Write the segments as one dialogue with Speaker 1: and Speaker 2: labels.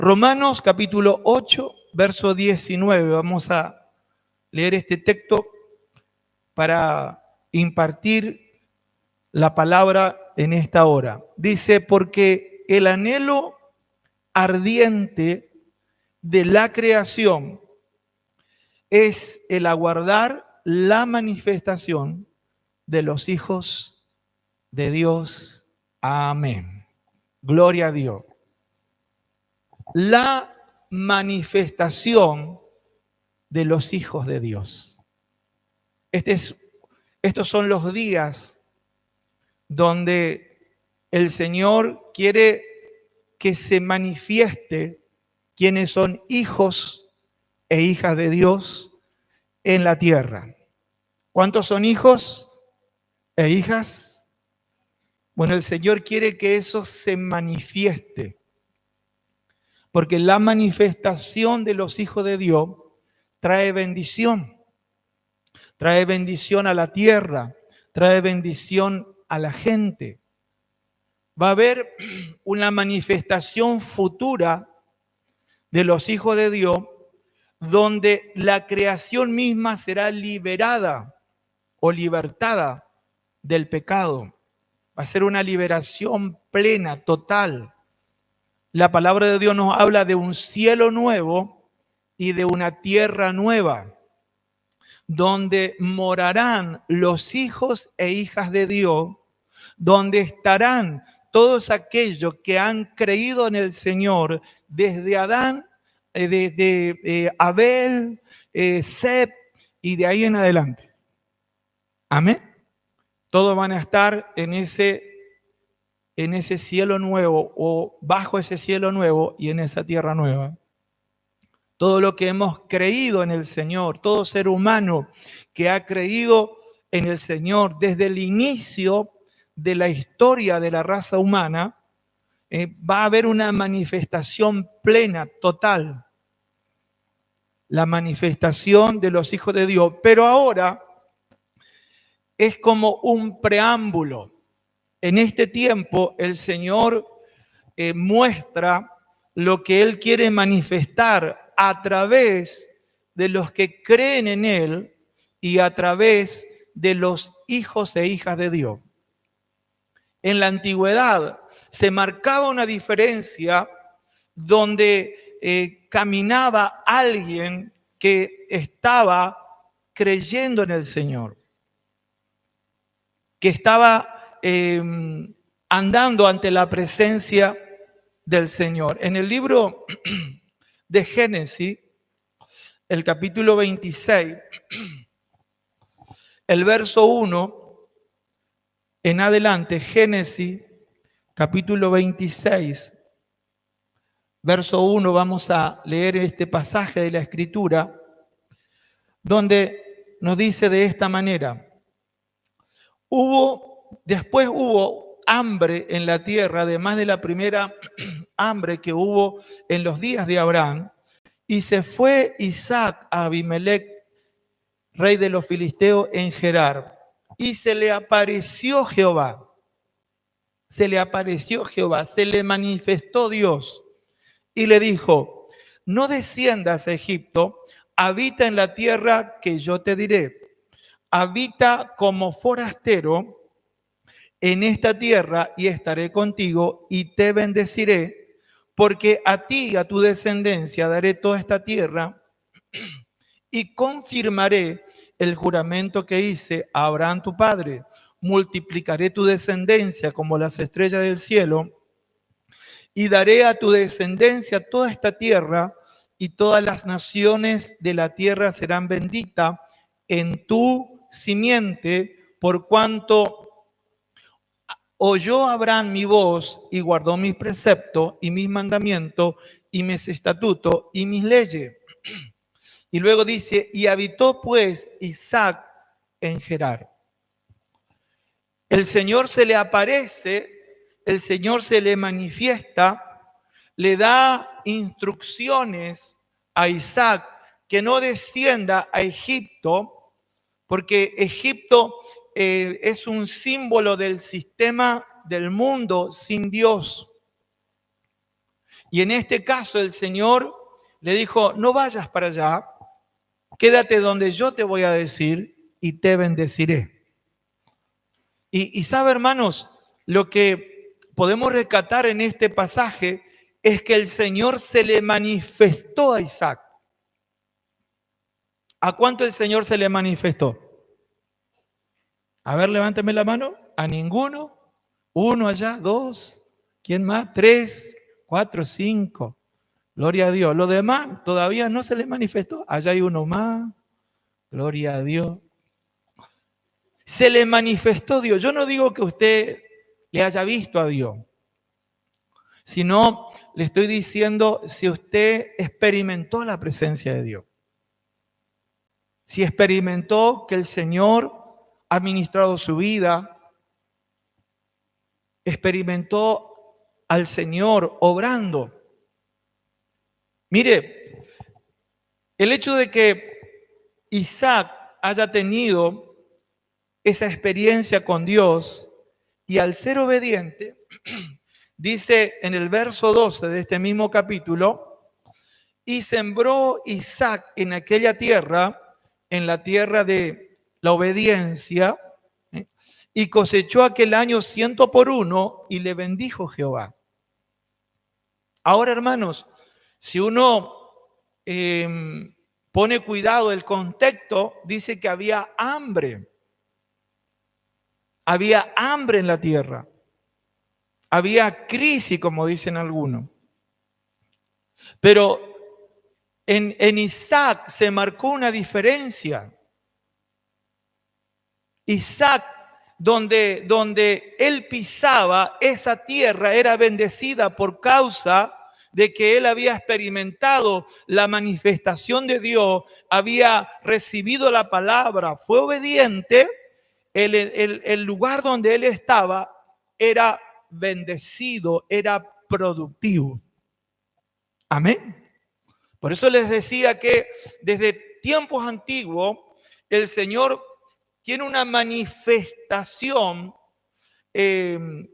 Speaker 1: Romanos capítulo 8, verso 19. Vamos a leer este texto para impartir la palabra en esta hora. Dice, porque el anhelo ardiente de la creación es el aguardar la manifestación de los hijos de Dios. Amén. Gloria a Dios. La manifestación de los hijos de Dios. Estos son los días donde el Señor quiere que se manifieste quienes son hijos e hijas de Dios en la tierra. ¿Cuántos son hijos e hijas? Bueno, el Señor quiere que eso se manifieste, porque la manifestación de los hijos de Dios trae bendición a la tierra, trae bendición a la gente. Va a haber una manifestación futura de los hijos de Dios donde la creación misma será liberada o libertada del pecado. Va a ser una liberación plena, total. La palabra de Dios nos habla de un cielo nuevo y de una tierra nueva, donde morarán los hijos e hijas de Dios, donde estarán todos aquellos que han creído en el Señor desde Adán, desde Abel, Seth y de ahí en adelante. Amén. Todos van a estar en ese cielo nuevo o bajo ese cielo nuevo y en esa tierra nueva. Todo lo que hemos creído en el Señor, todo ser humano que ha creído en el Señor desde el inicio de la historia de la raza humana, va a haber una manifestación plena, total. La manifestación de los hijos de Dios. Pero ahora es como un preámbulo. En este tiempo el Señor muestra lo que Él quiere manifestar a través de los que creen en Él y a través de los hijos e hijas de Dios. En la antigüedad se marcaba una diferencia donde caminaba alguien que estaba creyendo en el Señor, que estaba andando ante la presencia del Señor. En el libro de Génesis, el capítulo 26, el verso 1 en adelante, Génesis capítulo 26, verso 1, vamos a leer este pasaje de la Escritura, donde nos dice de esta manera: después hubo hambre en la tierra, además de la primera hambre que hubo en los días de Abraham, y se fue Isaac a Abimelech, rey de los filisteos, en Gerar, y se le apareció Jehová, se le manifestó Dios, y le dijo: no desciendas a Egipto, habita en la tierra que yo te diré, habita como forastero en esta tierra y estaré contigo y te bendeciré, porque a ti y a tu descendencia daré toda esta tierra y confirmaré el juramento que hice a Abraham tu padre. Multiplicaré tu descendencia como las estrellas del cielo y daré a tu descendencia toda esta tierra y todas las naciones de la tierra serán benditas en tu simiente, por cuanto oyó Abraham mi voz y guardó mis preceptos y mis mandamientos y mis estatutos y mis leyes. Y luego dice: y habitó pues Isaac en Gerar. El Señor se le aparece, el Señor se le manifiesta, le da instrucciones a Isaac que no descienda a Egipto, porque Egipto es un símbolo del sistema del mundo sin Dios. Y en este caso el Señor le dijo, no vayas para allá, quédate donde yo te voy a decir y te bendeciré. Y sabe, hermanos, lo que podemos rescatar en este pasaje es que el Señor se le manifestó a Isaac. ¿A cuánto el Señor se le manifestó? A ver, levánteme la mano. ¿A ninguno? Uno allá, dos. ¿Quién más? Tres, cuatro, cinco. Gloria a Dios. Los demás todavía no se les manifestó. Allá hay uno más. Gloria a Dios. Se le manifestó Dios. Yo no digo que usted le haya visto a Dios, sino le estoy diciendo si usted experimentó la presencia de Dios. Si experimentó que el Señor ha ministrado su vida, experimentó al Señor obrando. Mire, el hecho de que Isaac haya tenido esa experiencia con Dios y al ser obediente, dice en el verso 12 de este mismo capítulo, y sembró Isaac en aquella tierra, en la tierra de la obediencia, y cosechó aquel año 100 por uno y le bendijo Jehová. Ahora, hermanos, si uno pone cuidado, el contexto dice que había hambre. Había hambre en la tierra. Había crisis, como dicen algunos. Pero en Isaac se marcó una diferencia. Isaac, donde él pisaba, esa tierra era bendecida por causa de que él había experimentado la manifestación de Dios, había recibido la palabra, fue obediente. El lugar donde él estaba era bendecido, era productivo. Amén. Por eso les decía que desde tiempos antiguos el Señor tiene una manifestación en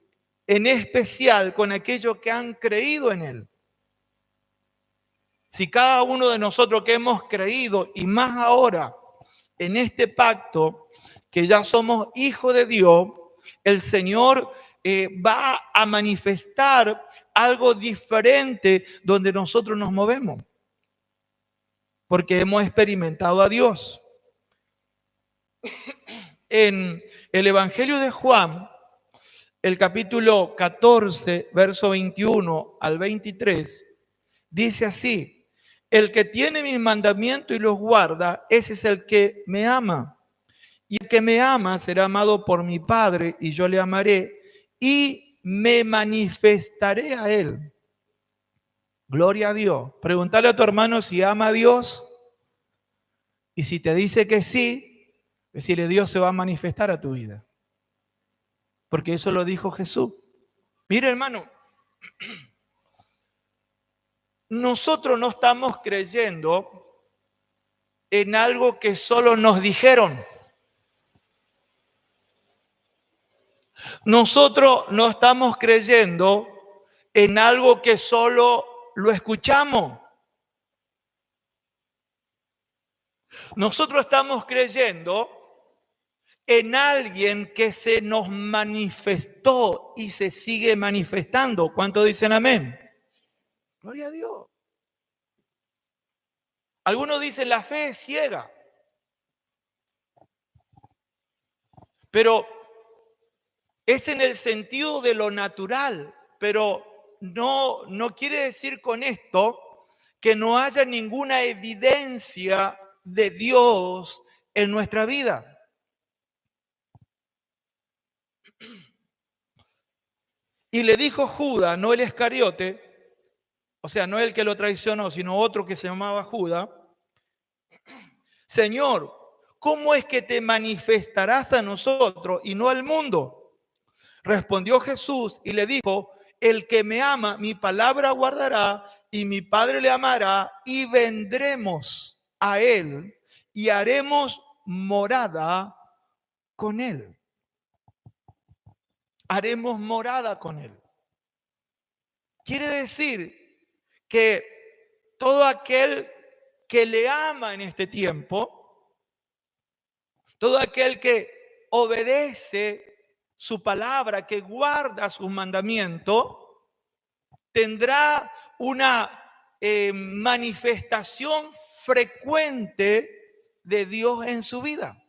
Speaker 1: especial con aquellos que han creído en Él. Si cada uno de nosotros que hemos creído, y más ahora en este pacto, que ya somos hijos de Dios, el Señor va a manifestar algo diferente donde nosotros nos movemos, porque hemos experimentado a Dios. En el Evangelio de Juan, el capítulo 14, verso 21 al 23, dice así: el que tiene mis mandamientos y los guarda, ese es el que me ama. Y el que me ama será amado por mi Padre, y yo le amaré y me manifestaré a él. Gloria a Dios. Pregúntale a tu hermano si ama a Dios, y si te dice que sí, decirle: Dios se va a manifestar a tu vida. Porque eso lo dijo Jesús. Mire, hermano, nosotros no estamos creyendo en algo que solo nos dijeron. Nosotros no estamos creyendo en algo que solo lo escuchamos. Nosotros estamos creyendo en alguien que se nos manifestó y se sigue manifestando. ¿Cuántos dicen amén? Gloria a Dios. Algunos dicen la fe es ciega. Pero es en el sentido de lo natural, pero no quiere decir con esto que no haya ninguna evidencia de Dios en nuestra vida. Y le dijo Judas, no el Iscariote, o sea, no el que lo traicionó, sino otro que se llamaba Judas: Señor, ¿cómo es que te manifestarás a nosotros y no al mundo? Respondió Jesús y le dijo: el que me ama, mi palabra guardará, y mi Padre le amará, y vendremos a él y haremos morada con él. Haremos morada con él. Quiere decir que todo aquel que le ama en este tiempo, todo aquel que obedece su palabra, que guarda sus mandamientos, tendrá una manifestación frecuente de Dios en su vida.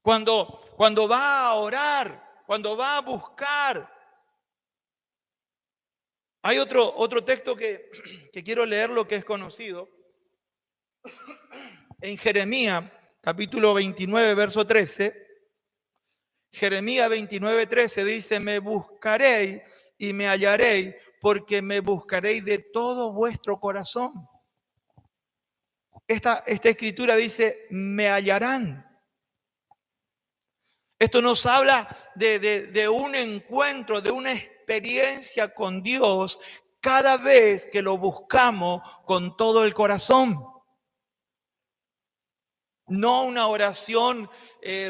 Speaker 1: Cuando va a orar, cuando va a buscar. Hay otro texto que quiero leer, lo que es conocido. En Jeremías, capítulo 29, verso 13. Jeremías 29, 13 dice: me buscaréis y me hallaréis, porque me buscaréis de todo vuestro corazón. Esta escritura dice: me hallarán. Esto nos habla de un encuentro, de una experiencia con Dios cada vez que lo buscamos con todo el corazón. No una oración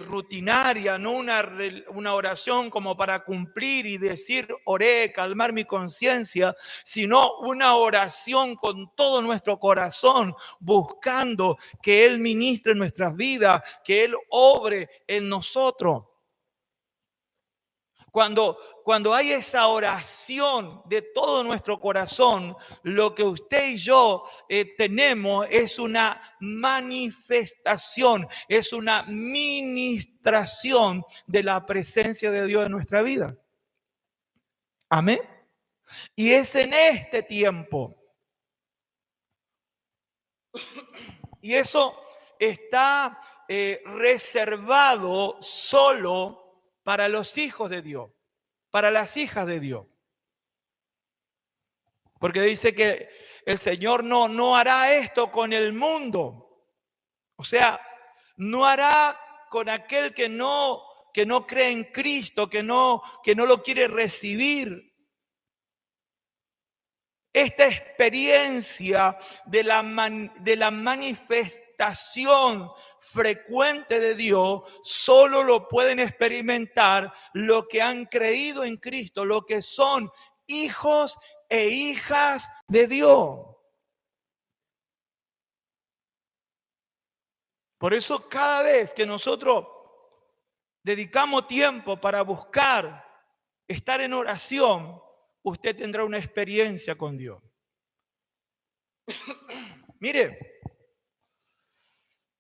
Speaker 1: rutinaria, no una oración como para cumplir y decir oré, calmar mi conciencia, sino una oración con todo nuestro corazón, buscando que Él ministre en nuestras vidas, que Él obre en nosotros. Cuando hay esa oración de todo nuestro corazón, lo que usted y yo tenemos es una manifestación, es una ministración de la presencia de Dios en nuestra vida. Amén. Y es en este tiempo. Y eso está reservado solo para los hijos de Dios, para las hijas de Dios. Porque dice que el Señor no hará esto con el mundo. O sea, no hará con aquel que no cree en Cristo, que no lo quiere recibir. Esta experiencia de la manifestación frecuente de Dios solo lo pueden experimentar los que han creído en Cristo, los que son hijos e hijas de Dios. Por eso cada vez que nosotros dedicamos tiempo para buscar estar en oración, usted tendrá una experiencia con Dios. Mire,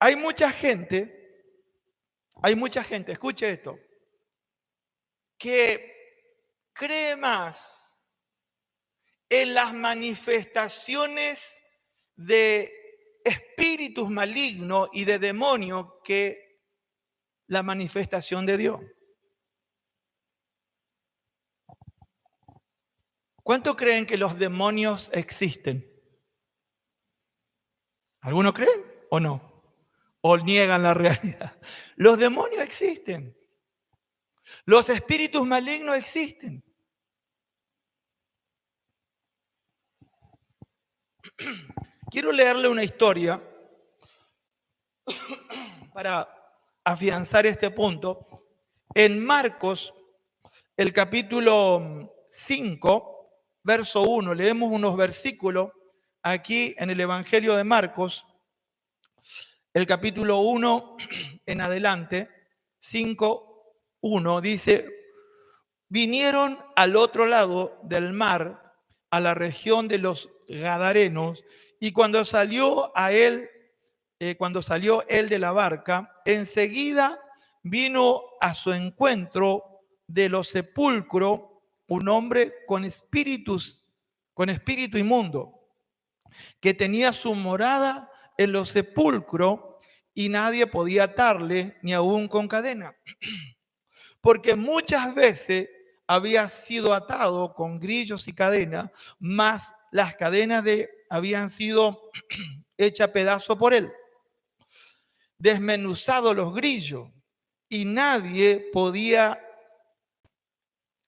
Speaker 1: hay mucha gente, escuche esto, que cree más en las manifestaciones de espíritus malignos y de demonios que la manifestación de Dios. ¿Cuánto creen que los demonios existen? ¿Algunos creen o no? ¿O niegan la realidad? Los demonios existen. Los espíritus malignos existen. Quiero leerle una historia para afianzar este punto. En Marcos, el capítulo 5, verso 1, leemos unos versículos aquí en el Evangelio de Marcos, el capítulo 1 en adelante, 5, 1, dice: vinieron al otro lado del mar, a la región de los Gadarenos, y cuando salió él de la barca, enseguida vino a su encuentro de los sepulcros un hombre con espíritu inmundo, que tenía su morada en los sepulcros, y nadie podía atarle, ni aún con cadena, porque muchas veces había sido atado con grillos y cadenas, mas las cadenas habían sido hechas pedazo por él, desmenuzado los grillos, y nadie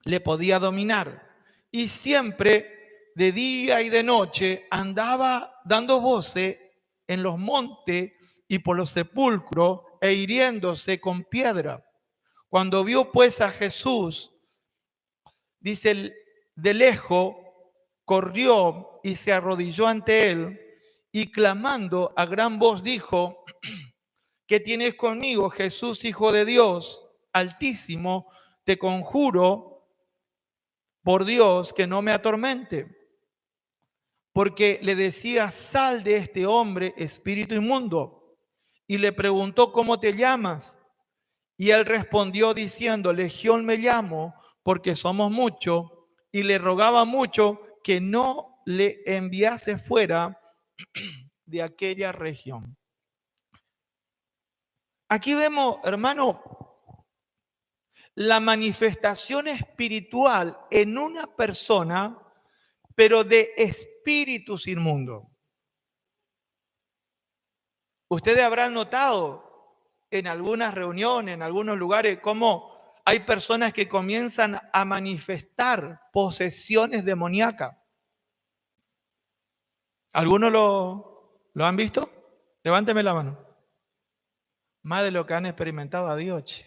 Speaker 1: le podía dominar. Y siempre, de día y de noche, andaba dando voces en los montes y por los sepulcros, e hiriéndose con piedra. Cuando vio pues a Jesús, dice, de lejos, corrió y se arrodilló ante él y clamando a gran voz dijo: ¿qué tienes conmigo, Jesús, Hijo de Dios Altísimo? Te conjuro por Dios que no me atormente. Porque le decía: sal de este hombre, espíritu inmundo. Y le preguntó: ¿cómo te llamas? Y él respondió diciendo: Legión me llamo, porque somos muchos. Y le rogaba mucho que no le enviase fuera de aquella región. Aquí vemos, hermano, la manifestación espiritual en una persona, pero de espíritus inmundos. Ustedes habrán notado en algunas reuniones, en algunos lugares, cómo hay personas que comienzan a manifestar posesiones demoníacas. ¿Algunos lo han visto? Levánteme la mano. Más de lo que han experimentado a Dios.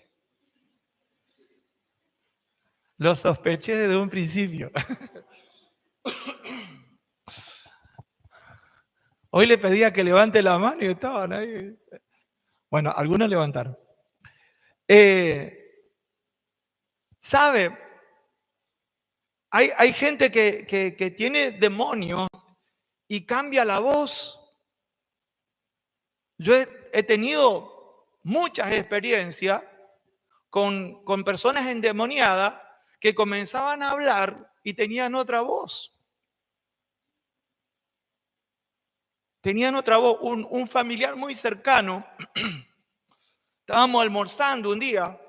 Speaker 1: Lo sospeché desde un principio. Hoy le pedía que levante la mano y estaban ahí. Bueno, algunos levantaron. ¿Sabe? Hay gente que tiene demonios y cambia la voz. Yo he tenido muchas experiencias con personas endemoniadas que comenzaban a hablar y tenían otra voz. Tenían otra voz. Un familiar muy cercano, estábamos almorzando un día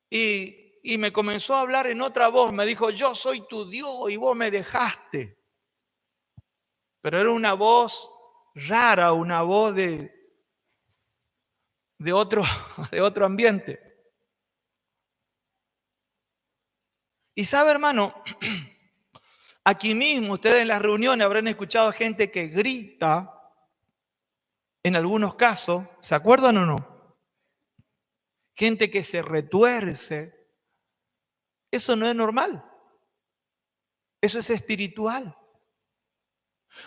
Speaker 1: y me comenzó a hablar en otra voz. Me dijo: yo soy tu Dios y vos me dejaste. Pero era una voz rara, una voz de otro ambiente. Y sabe, hermano, aquí mismo ustedes en las reuniones habrán escuchado gente que grita, en algunos casos, ¿se acuerdan o no? Gente que se retuerce. Eso no es normal. Eso es espiritual.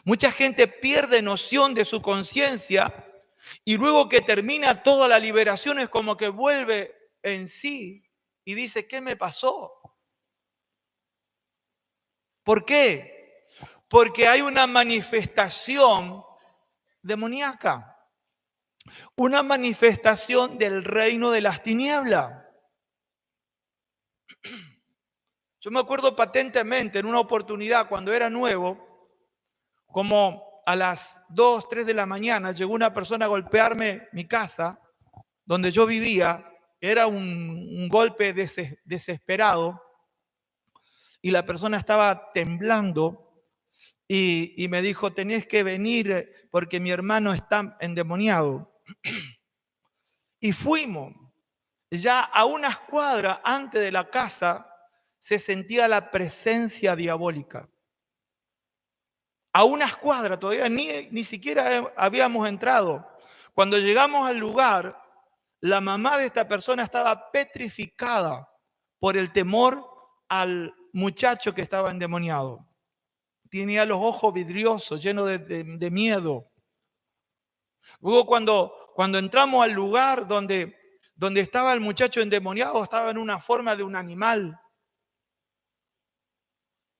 Speaker 1: Mucha gente pierde noción de su conciencia y luego que termina toda la liberación es como que vuelve en sí y dice: ¿qué me pasó? ¿Por qué? Porque hay una manifestación demoníaca, una manifestación del reino de las tinieblas. Yo me acuerdo patentemente en una oportunidad cuando era nuevo, como a las 2, 3 de la mañana, llegó una persona a golpearme mi casa, donde yo vivía. Era un golpe desesperado y la persona estaba temblando y me dijo: tenés que venir porque mi hermano está endemoniado. Y fuimos. Ya a unas cuadras antes de la casa se sentía la presencia diabólica. A unas cuadras, todavía ni siquiera habíamos entrado. Cuando llegamos al lugar, la mamá de esta persona estaba petrificada por el temor al muchacho que estaba endemoniado. Tenía los ojos vidriosos, llenos de miedo. Luego cuando entramos al lugar donde estaba el muchacho endemoniado, estaba en una forma de un animal.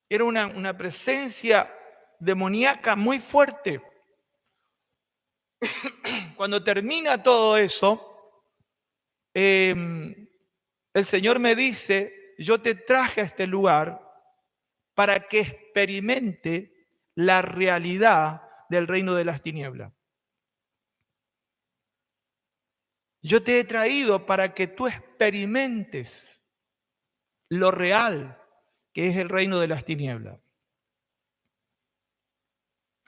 Speaker 1: Era una presencia demoníaca muy fuerte. Cuando termina todo eso, el Señor me dice: yo te traje a este lugar para que experimente la realidad del reino de las tinieblas. Yo te he traído para que tú experimentes lo real que es el reino de las tinieblas.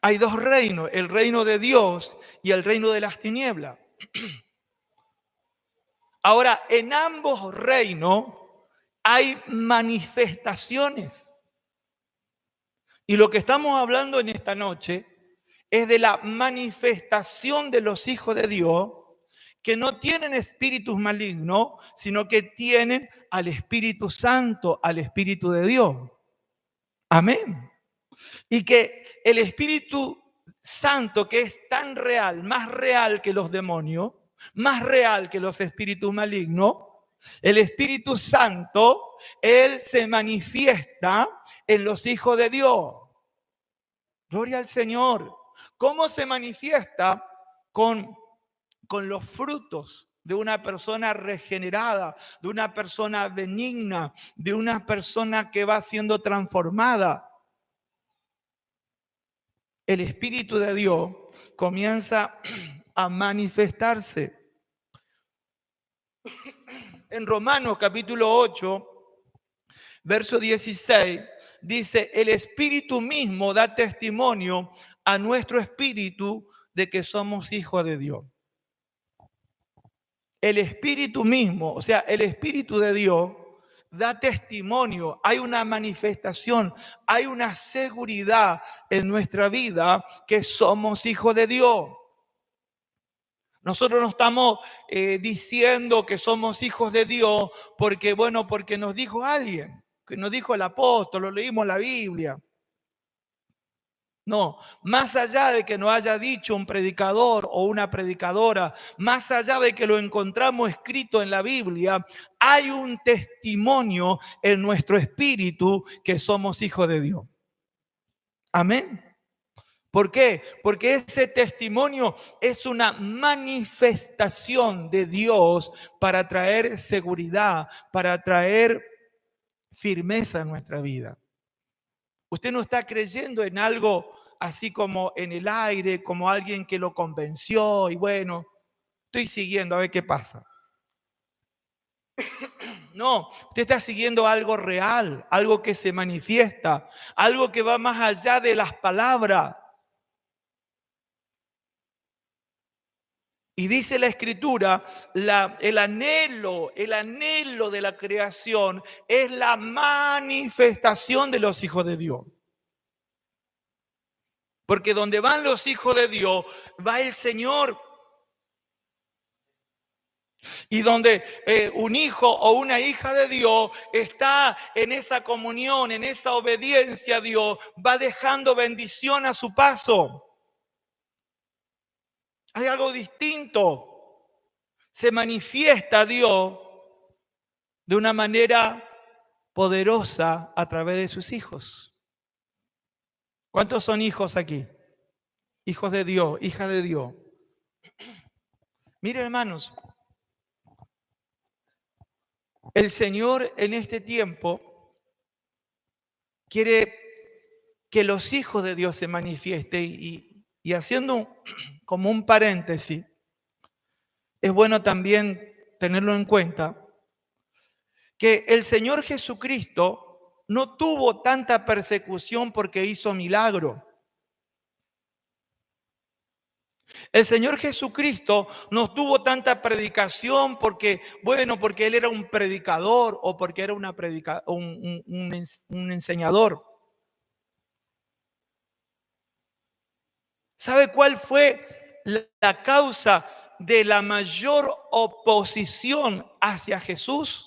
Speaker 1: Hay dos reinos, el reino de Dios y el reino de las tinieblas. Ahora, en ambos reinos hay manifestaciones. Y lo que estamos hablando en esta noche es de la manifestación de los hijos de Dios que no tienen espíritus malignos, sino que tienen al Espíritu Santo, al Espíritu de Dios. Amén. Y que el Espíritu Santo, que es tan real, más real que los demonios, más real que los espíritus malignos, el Espíritu Santo, Él se manifiesta en los hijos de Dios. Gloria al Señor. ¿Cómo se manifiesta? Con los frutos de una persona regenerada, de una persona benigna, de una persona que va siendo transformada. El Espíritu de Dios comienza a manifestarse. En Romanos capítulo 8, verso 16, dice, el Espíritu mismo da testimonio a nuestro espíritu de que somos hijos de Dios. El Espíritu mismo, o sea, el Espíritu de Dios da testimonio, hay una manifestación, hay una seguridad en nuestra vida que somos hijos de Dios. Nosotros no estamos diciendo que somos hijos de Dios porque, bueno, porque nos dijo alguien, que nos dijo el apóstol, lo leímos en la Biblia. No, más allá de que nos haya dicho un predicador o una predicadora, más allá de que lo encontramos escrito en la Biblia, hay un testimonio en nuestro espíritu que somos hijos de Dios. Amén. ¿Por qué? Porque ese testimonio es una manifestación de Dios para traer seguridad, para traer firmeza en nuestra vida. Usted no está creyendo en algo así como en el aire, como alguien que lo convenció y bueno, estoy siguiendo a ver qué pasa. No, usted está siguiendo algo real, algo que se manifiesta, algo que va más allá de las palabras. Y dice la Escritura, el anhelo de la creación es la manifestación de los hijos de Dios. Porque donde van los hijos de Dios, va el Señor. Y donde un hijo o una hija de Dios está en esa comunión, en esa obediencia a Dios, va dejando bendición a su paso. Hay algo distinto. Se manifiesta a Dios de una manera poderosa a través de sus hijos. ¿Cuántos son hijos aquí? Hijos de Dios, hijas de Dios. Miren, hermanos, el Señor en este tiempo quiere que los hijos de Dios se manifiesten y haciendo como un paréntesis, es bueno también tenerlo en cuenta que el Señor Jesucristo no tuvo tanta persecución porque hizo milagro. El Señor Jesucristo no tuvo tanta predicación porque, bueno, porque Él era un predicador o porque era un enseñador. ¿Sabe cuál fue la causa de la mayor oposición hacia Jesús?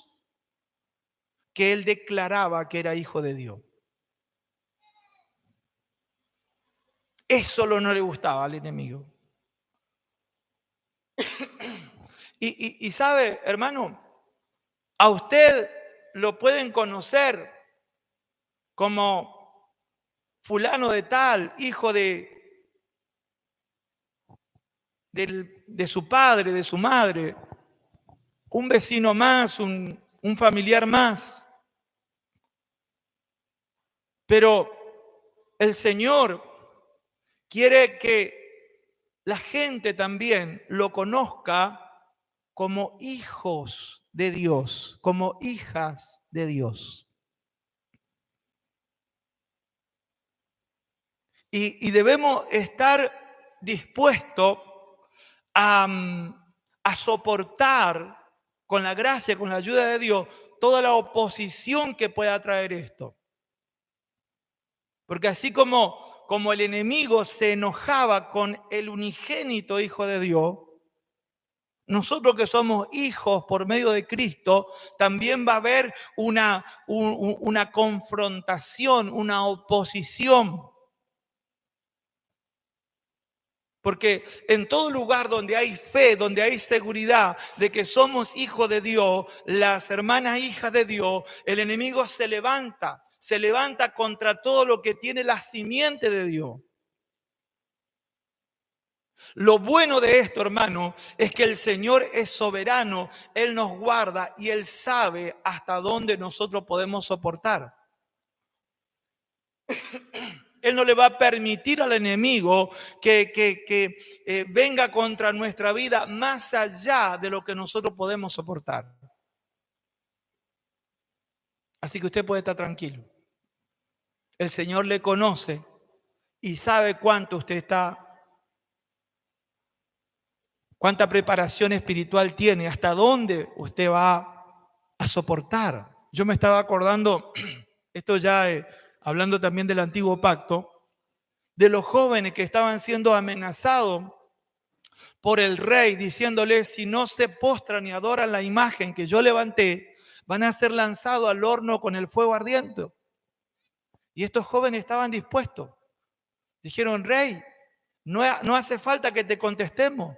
Speaker 1: Que Él declaraba que era hijo de Dios. Eso no le gustaba al enemigo. Y sabe, hermano, a usted lo pueden conocer como fulano de tal, hijo de su padre, de su madre, un vecino más, un familiar más. Pero el Señor quiere que la gente también lo conozca como hijos de Dios, como hijas de Dios. Y debemos estar dispuestos a soportar con la gracia, con la ayuda de Dios, toda la oposición que pueda traer esto. Porque así como el enemigo se enojaba con el unigénito Hijo de Dios, nosotros que somos hijos por medio de Cristo, también va a haber una confrontación, una oposición. Porque en todo lugar donde hay fe, donde hay seguridad de que somos hijos de Dios, las hermanas hijas de Dios, el enemigo se levanta contra todo lo que tiene la simiente de Dios. Lo bueno de esto, hermano, es que el Señor es soberano, Él nos guarda y Él sabe hasta dónde nosotros podemos soportar. Él no le va a permitir al enemigo que venga contra nuestra vida más allá de lo que nosotros podemos soportar. Así que usted puede estar tranquilo. El Señor le conoce y sabe cuánto usted está, cuánta preparación espiritual tiene, hasta dónde usted va a soportar. Yo me estaba acordando, esto ya hablando también del antiguo pacto, de los jóvenes que estaban siendo amenazados por el rey, diciéndoles, si no se postran y adoran la imagen que yo levanté, van a ser lanzados al horno con el fuego ardiente. Y estos jóvenes estaban dispuestos. Dijeron, rey, no hace falta que te contestemos.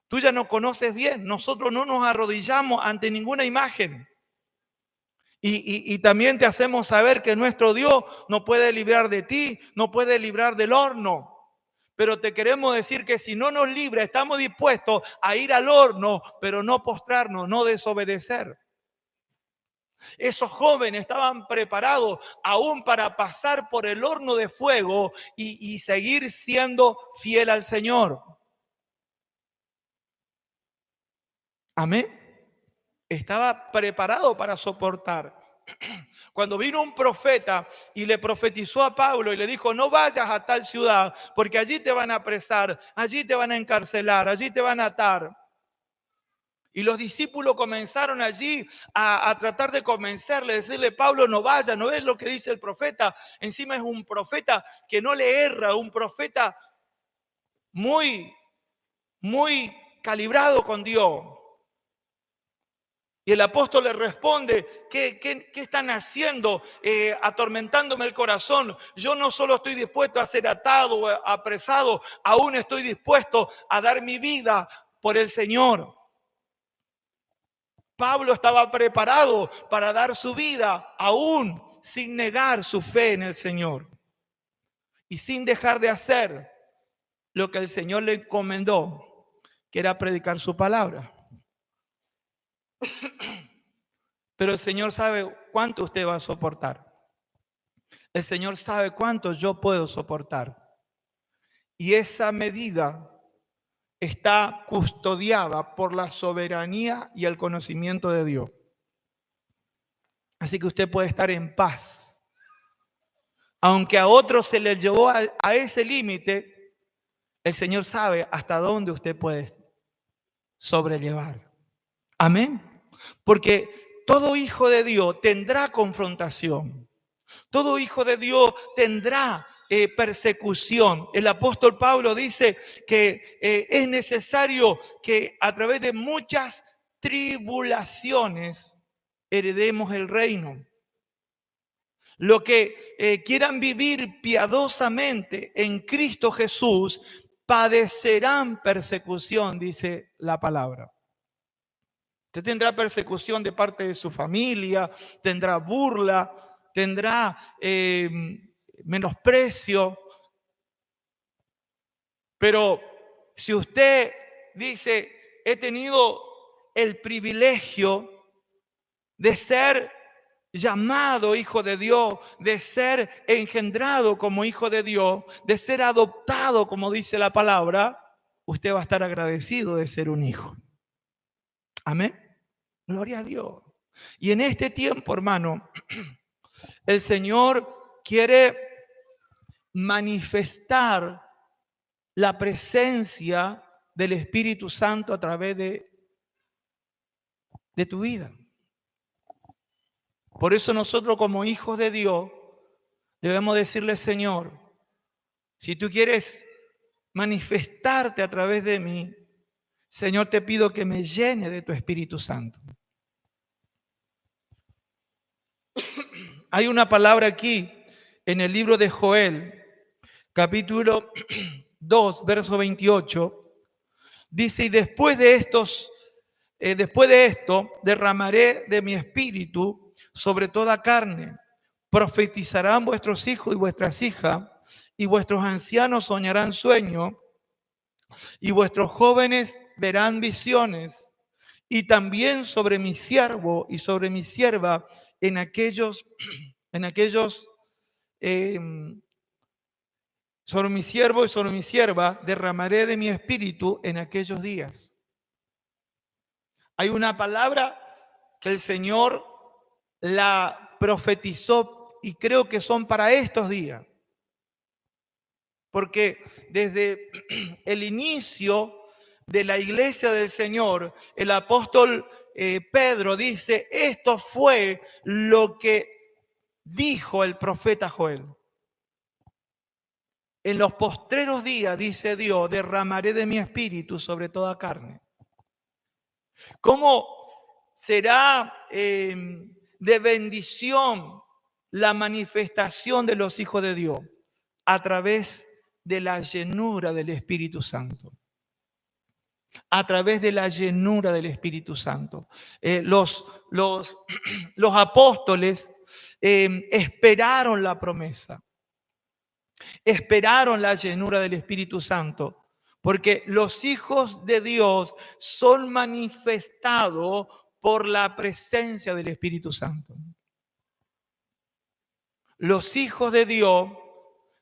Speaker 1: Tú ya nos conoces bien. Nosotros no nos arrodillamos ante ninguna imagen. Y también te hacemos saber que nuestro Dios no puede librar de ti, no puede librar del horno. Pero te queremos decir que si no nos libra, estamos dispuestos a ir al horno, pero no postrarnos, no desobedecer. Esos jóvenes estaban preparados aún para pasar por el horno de fuego y seguir siendo fiel al Señor. Amén. Estaba preparado para soportar. Cuando vino un profeta y le profetizó a Pablo y le dijo, no vayas a tal ciudad porque allí te van a apresar, allí te van a encarcelar, allí te van a atar. Y los discípulos comenzaron allí a tratar de convencerle, decirle, Pablo, no vaya, ¿no ves lo que dice el profeta? Encima es un profeta que no le erra, un profeta muy calibrado con Dios. Y el apóstol le responde, ¿qué están haciendo? Atormentándome el corazón. Yo no solo estoy dispuesto a ser atado o apresado, aún estoy dispuesto a dar mi vida por el Señor. Pablo estaba preparado para dar su vida aún sin negar su fe en el Señor y sin dejar de hacer lo que el Señor le encomendó, que era predicar su palabra. Pero el Señor sabe cuánto usted va a soportar. El Señor sabe cuánto yo puedo soportar. Y esa medida está custodiada por la soberanía y el conocimiento de Dios. Así que usted puede estar en paz. Aunque a otros se les llevó a ese límite, el Señor sabe hasta dónde usted puede sobrellevar. Amén. Porque todo hijo de Dios tendrá confrontación. Todo hijo de Dios tendrá persecución. El apóstol Pablo dice que es necesario que a través de muchas tribulaciones heredemos el reino. Los que quieran vivir piadosamente en Cristo Jesús padecerán persecución, dice la palabra. Usted tendrá persecución de parte de su familia, tendrá burla, tendrá menosprecio. Pero si usted dice, he tenido el privilegio de ser llamado hijo de Dios, de ser engendrado como hijo de Dios, de ser adoptado, como dice la palabra, usted va a estar agradecido de ser un hijo. Amén. Gloria a Dios. Y en este tiempo, hermano, el Señor quiere manifestar la presencia del Espíritu Santo a través de tu vida. Por eso nosotros como hijos de Dios debemos decirle, Señor, si tú quieres manifestarte a través de mí, Señor, te pido que me llene de tu Espíritu Santo. Hay una palabra aquí en el libro de Joel, capítulo 2, verso 28. Dice, y después de esto, derramaré de mi espíritu sobre toda carne. Profetizarán vuestros hijos y vuestras hijas, y vuestros ancianos soñarán sueños, y vuestros jóvenes verán visiones. Y también sobre mi siervo y sobre mi sierva, en aquellos, eh, sobre mi siervo y sobre mi sierva, derramaré de mi espíritu en aquellos días. Hay una palabra que el Señor la profetizó y creo que son para estos días. Porque desde el inicio de la iglesia del Señor, el apóstol Pedro dice, esto fue lo que dijo el profeta Joel. En los postreros días, dice Dios, derramaré de mi espíritu sobre toda carne. ¿Cómo será de bendición la manifestación de los hijos de Dios? A través de la llenura del Espíritu Santo. A través de la llenura del Espíritu Santo. Los apóstoles esperaron la promesa. Esperaron la llenura del Espíritu Santo. Porque los hijos de Dios son manifestados por la presencia del Espíritu Santo. Los hijos de Dios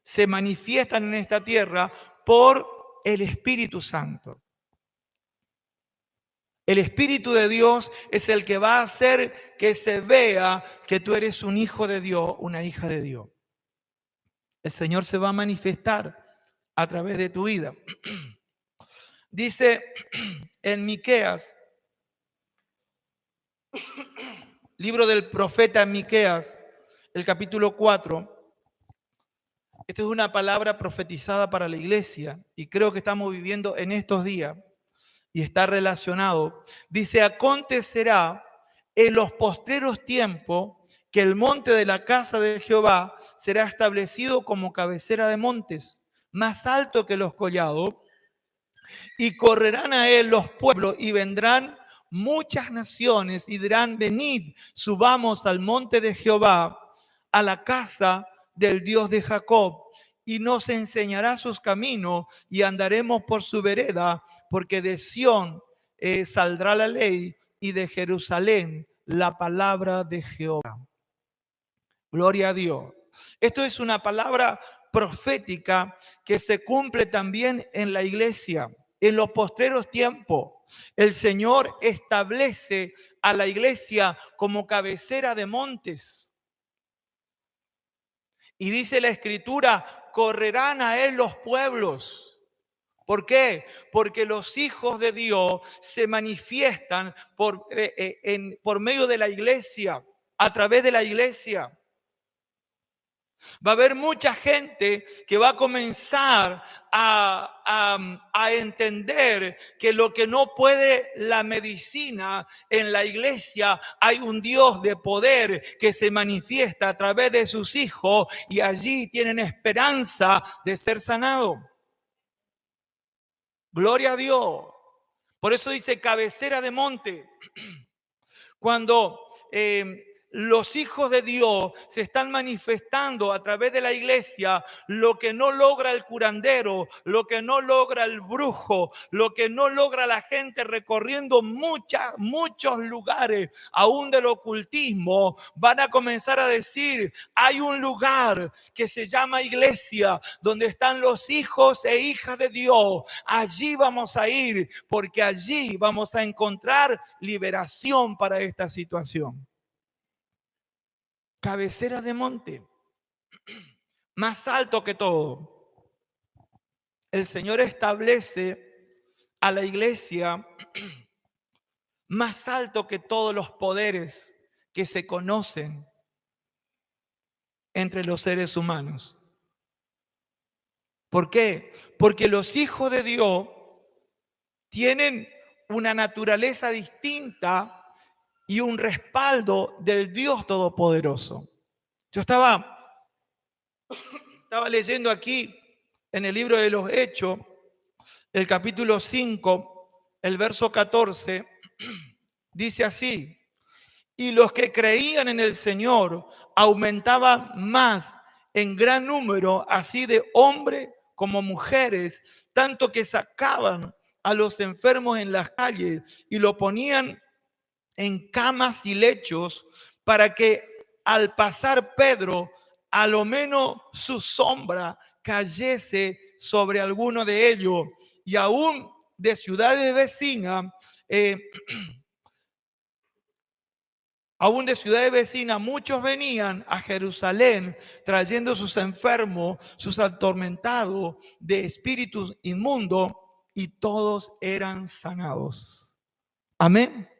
Speaker 1: se manifiestan en esta tierra por el Espíritu Santo. El Espíritu de Dios es el que va a hacer que se vea que tú eres un hijo de Dios, una hija de Dios. El Señor se va a manifestar a través de tu vida. Dice en Miqueas, libro del profeta Miqueas, el capítulo 4. Esta es una palabra profetizada para la iglesia y creo que estamos viviendo en estos días y está relacionado. Dice, acontecerá en los postreros tiempos que el monte de la casa de Jehová será establecido como cabecera de montes, más alto que los collados, y correrán a él los pueblos y vendrán muchas naciones y dirán, venid, subamos al monte de Jehová, a la casa del Dios de Jacob, y nos enseñará sus caminos y andaremos por su vereda, porque de Sión saldrá la ley y de Jerusalén la palabra de Jehová. Gloria a Dios. Esto es una palabra profética que se cumple también en la iglesia. En los postreros tiempos, el Señor establece a la iglesia como cabecera de montes. Y dice la Escritura, correrán a él los pueblos. ¿Por qué? Porque los hijos de Dios se manifiestan por medio de la iglesia, a través de la iglesia. Va a haber mucha gente que va a comenzar a entender que lo que no puede la medicina en la iglesia, hay un Dios de poder que se manifiesta a través de sus hijos y allí tienen esperanza de ser sanados. Gloria a Dios. Por eso dice cabecera de monte. Cuando los hijos de Dios se están manifestando a través de la iglesia, lo que no logra el curandero, lo que no logra el brujo, lo que no logra la gente recorriendo muchos lugares, aún del ocultismo, van a comenzar a decir, hay un lugar que se llama iglesia, donde están los hijos e hijas de Dios. Allí vamos a ir, porque allí vamos a encontrar liberación para esta situación. Cabecera de monte, más alto que todo. El Señor establece a la iglesia más alto que todos los poderes que se conocen entre los seres humanos. ¿Por qué? Porque los hijos de Dios tienen una naturaleza distinta y un respaldo del Dios Todopoderoso. Yo estaba leyendo aquí en el libro de los Hechos, el capítulo 5, el verso 14, dice así: y los que creían en el Señor aumentaban más en gran número, así de hombres como mujeres, tanto que sacaban a los enfermos en las calles y lo ponían en camas y lechos, para que al pasar Pedro, a lo menos su sombra cayese sobre alguno de ellos. Y aún de ciudades vecinas, muchos venían a Jerusalén trayendo sus enfermos, sus atormentados de espíritus inmundos, y todos eran sanados. Amén.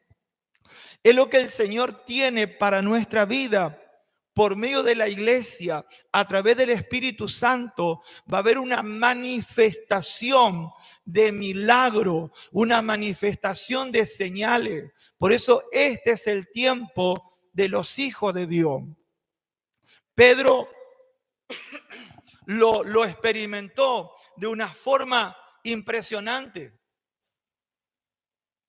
Speaker 1: Es lo que el Señor tiene para nuestra vida. Por medio de la iglesia, a través del Espíritu Santo, va a haber una manifestación de milagro, una manifestación de señales. Por eso este es el tiempo de los hijos de Dios. Pedro lo experimentó de una forma impresionante.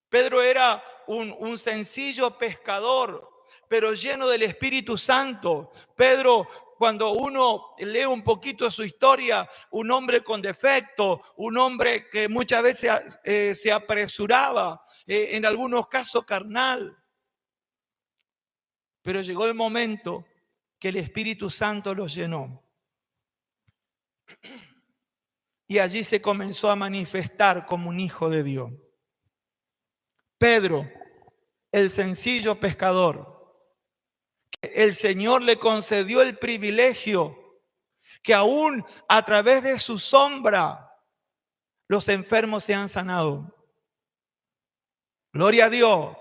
Speaker 1: Pedro era un sencillo pescador, pero lleno del Espíritu Santo. Pedro, cuando uno lee un poquito de su historia, un hombre con defecto, un hombre que muchas veces se apresuraba, en algunos casos carnal. Pero llegó el momento que el Espíritu Santo lo llenó. Y allí se comenzó a manifestar como un hijo de Dios. Pedro, el sencillo pescador, el Señor le concedió el privilegio que aún a través de su sombra los enfermos se han sanado. Gloria a Dios.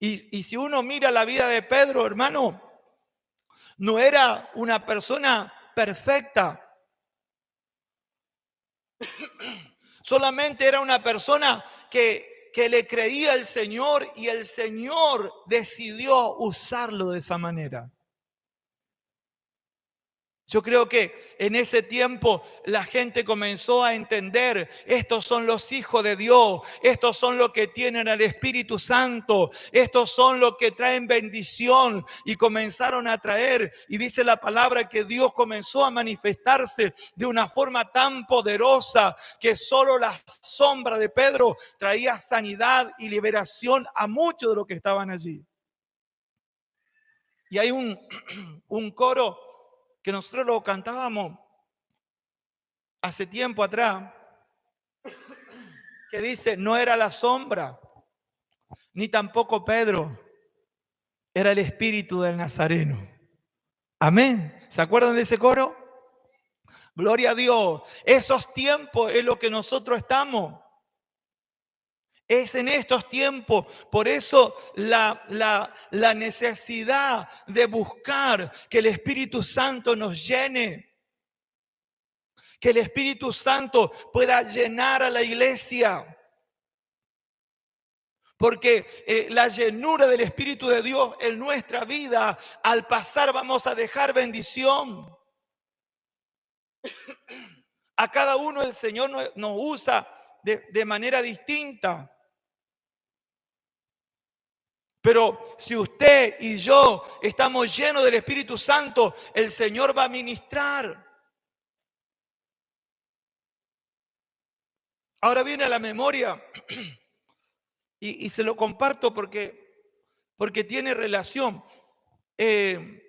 Speaker 1: Y si uno mira la vida de Pedro, hermano, no era una persona perfecta. Solamente era una persona que le creía al Señor, y el Señor decidió usarlo de esa manera. Yo creo que en ese tiempo la gente comenzó a entender: estos son los hijos de Dios, estos son los que tienen al Espíritu Santo, estos son los que traen bendición, y comenzaron a traer. Y dice la palabra que Dios comenzó a manifestarse de una forma tan poderosa que solo la sombra de Pedro traía sanidad y liberación a muchos de los que estaban allí. Y hay un coro que nosotros lo cantábamos hace tiempo atrás, que dice: no era la sombra, ni tampoco Pedro, era el Espíritu del Nazareno. Amén. ¿Se acuerdan de ese coro? Gloria a Dios. Esos tiempos es lo que nosotros estamos. Es en estos tiempos. Por eso la necesidad de buscar que el Espíritu Santo nos llene. Que el Espíritu Santo pueda llenar a la iglesia. Porque la llenura del Espíritu de Dios en nuestra vida, al pasar vamos a dejar bendición. A cada uno el Señor nos usa de manera distinta. Pero si usted y yo estamos llenos del Espíritu Santo, el Señor va a ministrar. Ahora viene a la memoria, y se lo comparto porque tiene relación. En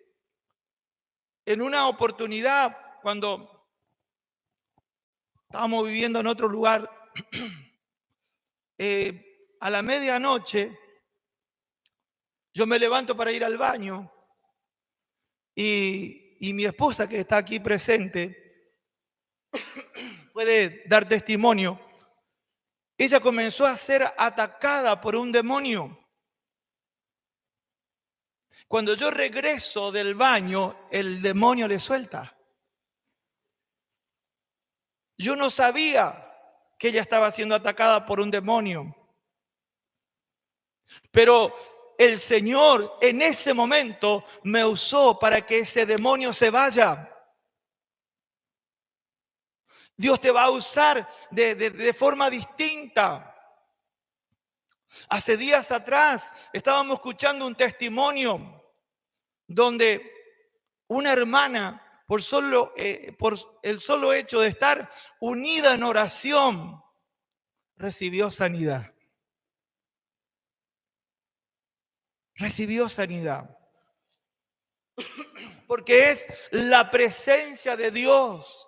Speaker 1: una oportunidad, cuando estábamos viviendo en otro lugar, a la medianoche, yo me levanto para ir al baño, y mi esposa, que está aquí presente, puede dar testimonio. Ella comenzó a ser atacada por un demonio. Cuando yo regreso del baño, el demonio le suelta. Yo no sabía que ella estaba siendo atacada por un demonio. Pero el Señor en ese momento me usó para que ese demonio se vaya. Dios te va a usar de forma distinta. Hace días atrás estábamos escuchando un testimonio donde una hermana, por el solo hecho de estar unida en oración, recibió sanidad. Recibió sanidad. Porque es la presencia de Dios.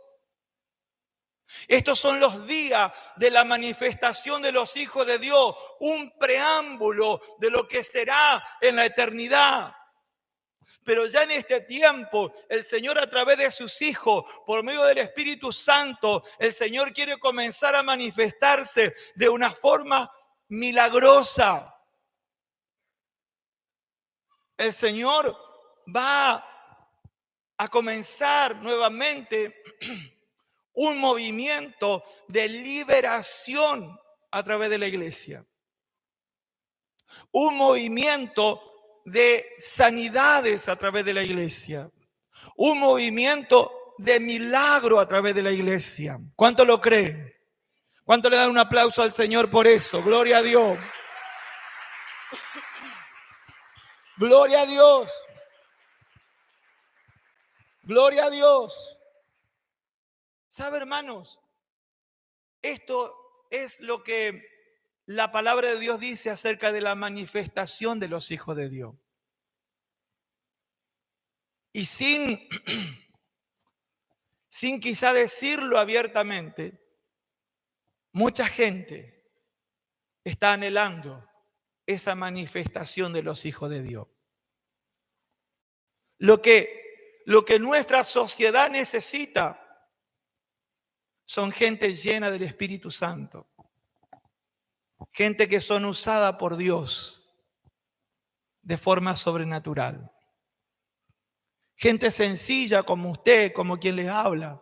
Speaker 1: Estos son los días de la manifestación de los hijos de Dios, un preámbulo de lo que será en la eternidad. Pero ya en este tiempo, el Señor a través de sus hijos, por medio del Espíritu Santo, el Señor quiere comenzar a manifestarse de una forma milagrosa. El Señor va a comenzar nuevamente un movimiento de liberación a través de la iglesia. Un movimiento de sanidades a través de la iglesia. Un movimiento de milagro a través de la iglesia. ¿Cuánto lo creen? ¿Cuánto le dan un aplauso al Señor por eso? Gloria a Dios. Gloria a Dios. Gloria a Dios. ¿Sabe, hermanos? Esto es lo que la palabra de Dios dice acerca de la manifestación de los hijos de Dios. Y sin quizá decirlo abiertamente, mucha gente está anhelando esa manifestación de los hijos de Dios. Lo que nuestra sociedad necesita son gente llena del Espíritu Santo. Gente que son usada por Dios de forma sobrenatural. Gente sencilla como usted, como quien les habla.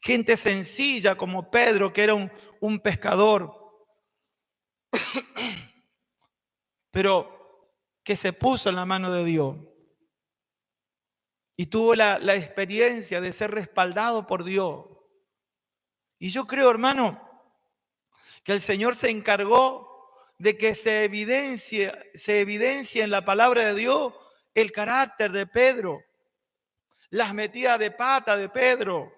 Speaker 1: Gente sencilla como Pedro, que era un pescador, pero que se puso en la mano de Dios y tuvo la experiencia de ser respaldado por Dios. Y yo creo, hermano, que el Señor se encargó de que se evidencie en la palabra de Dios el carácter de Pedro, las metidas de pata de Pedro,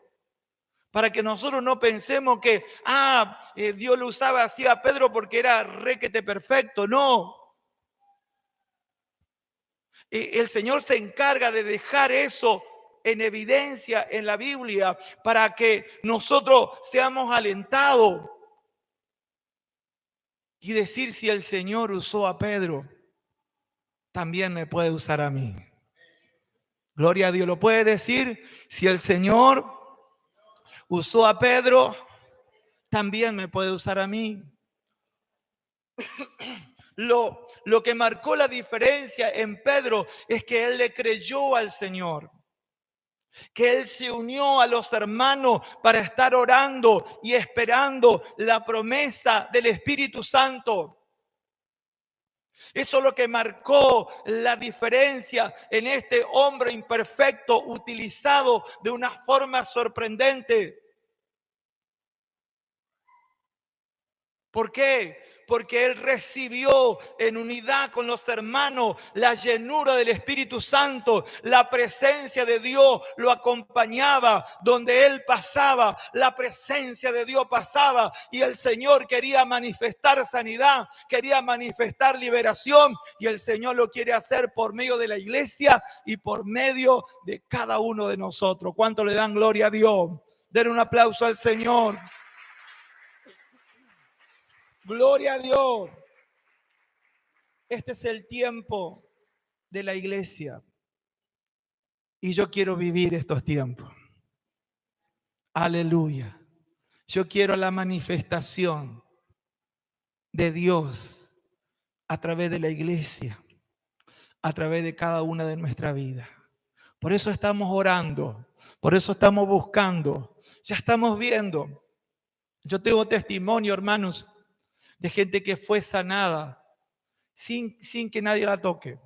Speaker 1: para que nosotros no pensemos que Dios lo usaba así a Pedro porque era requete perfecto. No. El Señor se encarga de dejar eso en evidencia en la Biblia para que nosotros seamos alentados y decir: si el Señor usó a Pedro, también me puede usar a mí. Gloria a Dios. Lo puede decir: si el Señor usó a Pedro, también me puede usar a mí. Lo que marcó la diferencia en Pedro es que él le creyó al Señor, que él se unió a los hermanos para estar orando y esperando la promesa del Espíritu Santo. Eso es lo que marcó la diferencia en este hombre imperfecto, utilizado de una forma sorprendente. ¿Por qué? Porque él recibió en unidad con los hermanos la llenura del Espíritu Santo. La presencia de Dios lo acompañaba donde él pasaba. La presencia de Dios pasaba y el Señor quería manifestar sanidad, quería manifestar liberación, y el Señor lo quiere hacer por medio de la iglesia y por medio de cada uno de nosotros. ¿Cuánto le dan gloria a Dios? Den un aplauso al Señor. Gloria a Dios. Este es el tiempo de la iglesia y yo quiero vivir estos tiempos. Aleluya. Yo quiero la manifestación de Dios a través de la iglesia, a través de cada una de nuestra vida. Por eso estamos orando, por eso estamos buscando. Ya estamos viendo. Yo tengo testimonio, hermanos, de gente que fue sanada, sin que nadie la toque.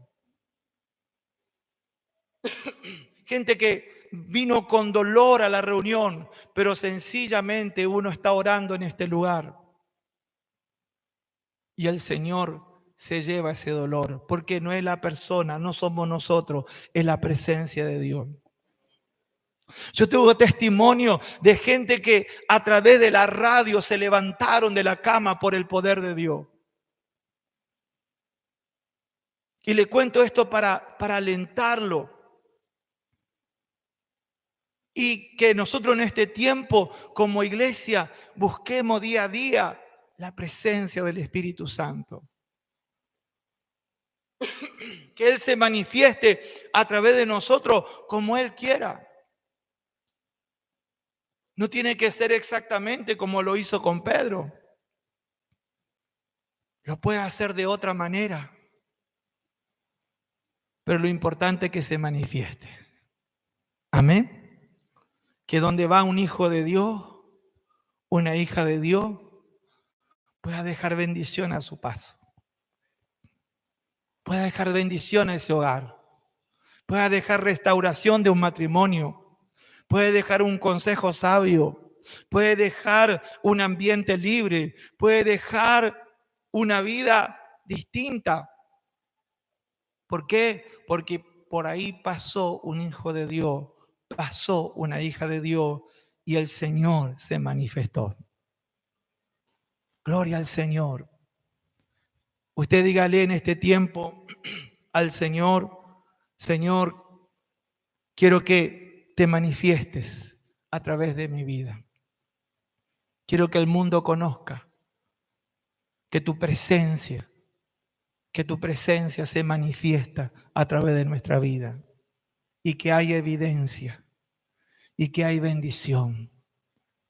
Speaker 1: Gente que vino con dolor a la reunión, pero sencillamente uno está orando en este lugar. Y el Señor se lleva ese dolor, porque no es la persona, no somos nosotros, es la presencia de Dios. Yo tengo testimonio de gente que a través de la radio se levantaron de la cama por el poder de Dios. Y le cuento esto para alentarlo. Y que nosotros en este tiempo, como iglesia, busquemos día a día la presencia del Espíritu Santo. Que Él se manifieste a través de nosotros como Él quiera. No tiene que ser exactamente como lo hizo con Pedro. Lo puede hacer de otra manera. Pero lo importante es que se manifieste. Amén. Que donde va un hijo de Dios, una hija de Dios, pueda dejar bendición a su paso. Pueda dejar bendición a ese hogar. Pueda dejar restauración de un matrimonio. Puede dejar un consejo sabio. Puede dejar un ambiente libre. Puede dejar una vida distinta. ¿Por qué? Porque por ahí pasó un hijo de Dios, pasó una hija de Dios y el Señor se manifestó. Gloria al Señor. Usted dígale en este tiempo al Señor, Señor, quiero que te manifiestes a través de mi vida. Quiero que el mundo conozca que tu presencia se manifiesta a través de nuestra vida y que hay evidencia y que hay bendición.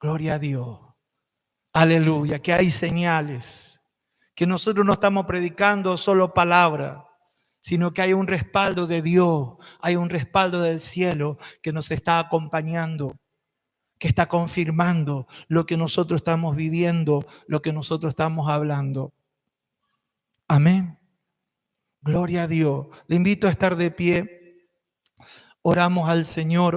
Speaker 1: Gloria a Dios. Aleluya, que hay señales, que nosotros no estamos predicando solo palabra, sino que hay un respaldo de Dios, hay un respaldo del cielo que nos está acompañando, que está confirmando lo que nosotros estamos viviendo, lo que nosotros estamos hablando. Amén. Gloria a Dios. Le invito a estar de pie. Oramos al Señor.